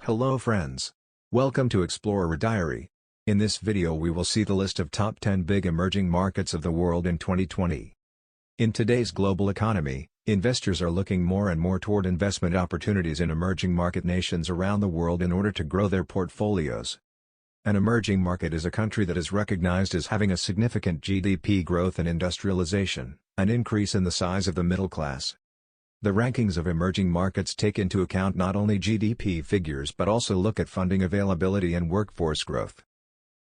Hello friends. Welcome to Explorer Diary. In this video we will see the list of top 10 big emerging markets of the world in 2020. In today's global economy, investors are looking more and more toward investment opportunities in emerging market nations around the world in order to grow their portfolios. An emerging market is a country that is recognized as having a significant GDP growth and industrialization, an increase in the size of the middle class. The rankings of emerging markets take into account not only GDP figures but also look at funding availability and workforce growth.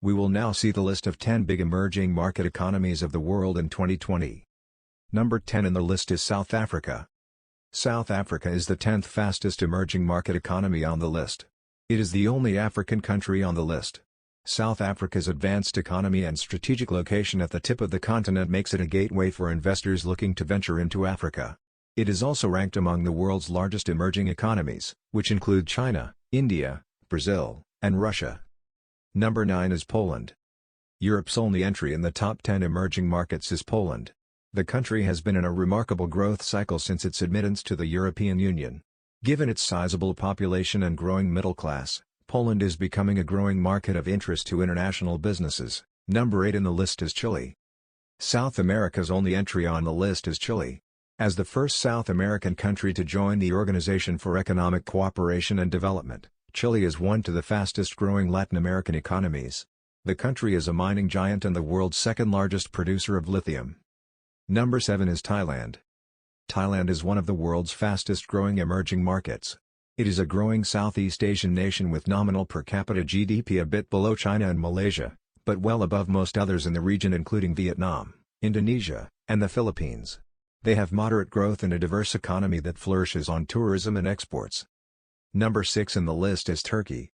We will now see the list of 10 big emerging market economies of the world in 2020. Number 10 in the list is South Africa. South Africa is the 10th fastest emerging market economy on the list. It is the only African country on the list. South Africa's advanced economy and strategic location at the tip of the continent makes it a gateway for investors looking to venture into Africa. It is also ranked among the world's largest emerging economies, which include China, India, Brazil, and Russia. Number 9 is Poland. Europe's only entry in the top 10 emerging markets is Poland. The country has been in a remarkable growth cycle since its admittance to the European Union. Given its sizable population and growing middle class, Poland is becoming a growing market of interest to international businesses. Number 8 in the list is Chile. South America's only entry on the list is Chile. As the first South American country to join the Organization for Economic Cooperation and Development, Chile is one of the fastest-growing Latin American economies. The country is a mining giant and the world's second-largest producer of lithium. Number 7 is Thailand. Thailand is one of the world's fastest-growing emerging markets. It is a growing Southeast Asian nation with nominal per capita GDP a bit below China and Malaysia, but well above most others in the region including Vietnam, Indonesia, and the Philippines. They have moderate growth and a diverse economy that flourishes on tourism and exports. Number 6 in the list is Turkey.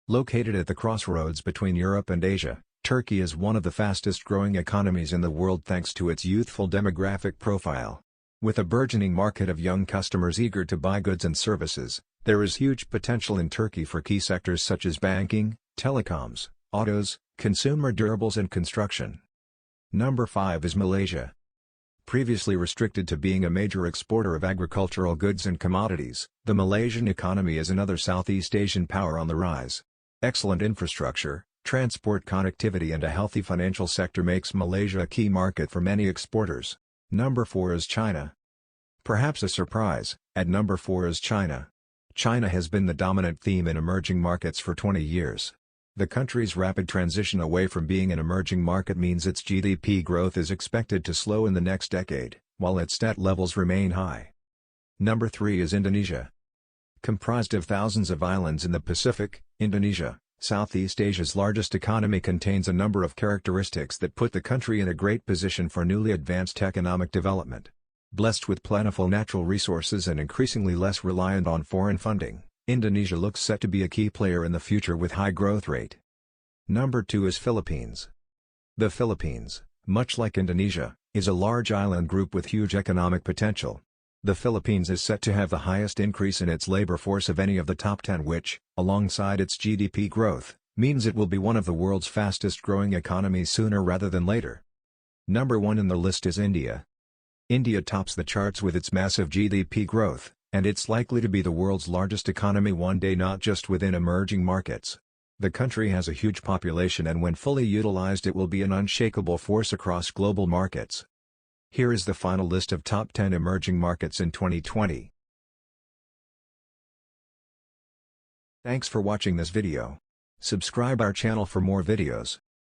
Located at the crossroads between Europe and Asia, Turkey is one of the fastest-growing economies in the world thanks to its youthful demographic profile. With a burgeoning market of young customers eager to buy goods and services, there is huge potential in Turkey for key sectors such as banking, telecoms, autos, consumer durables and construction. Number 5 is Malaysia. Previously restricted to being a major exporter of agricultural goods and commodities, the Malaysian economy is another Southeast Asian power on the rise. Excellent infrastructure, transport connectivity and a healthy financial sector makes Malaysia a key market for many exporters. Number 4 is China. Perhaps a surprise, at number 4 is China. China has been the dominant theme in emerging markets for 20 years. The country's rapid transition away from being an emerging market means its GDP growth is expected to slow in the next decade, while its debt levels remain high. Number 3 is Indonesia. Comprised of thousands of islands in the Pacific, Indonesia, Southeast Asia's largest economy contains a number of characteristics that put the country in a great position for newly advanced economic development. Blessed with plentiful natural resources and increasingly less reliant on foreign funding, Indonesia looks set to be a key player in the future with high growth rate. Number 2 is Philippines. The Philippines, much like Indonesia, is a large island group with huge economic potential. The Philippines is set to have the highest increase in its labor force of any of the top 10 which, alongside its GDP growth, means it will be one of the world's fastest growing economies sooner rather than later. Number 1 in the list is India. India tops the charts with its massive GDP growth, and it's likely to be the world's largest economy one day not just within emerging markets. The country has a huge population and when fully utilized it will be an unshakable force across global markets. Here is the final list of top 10 emerging markets in 2020. Thanks for watching this video. Subscribe our channel for more videos.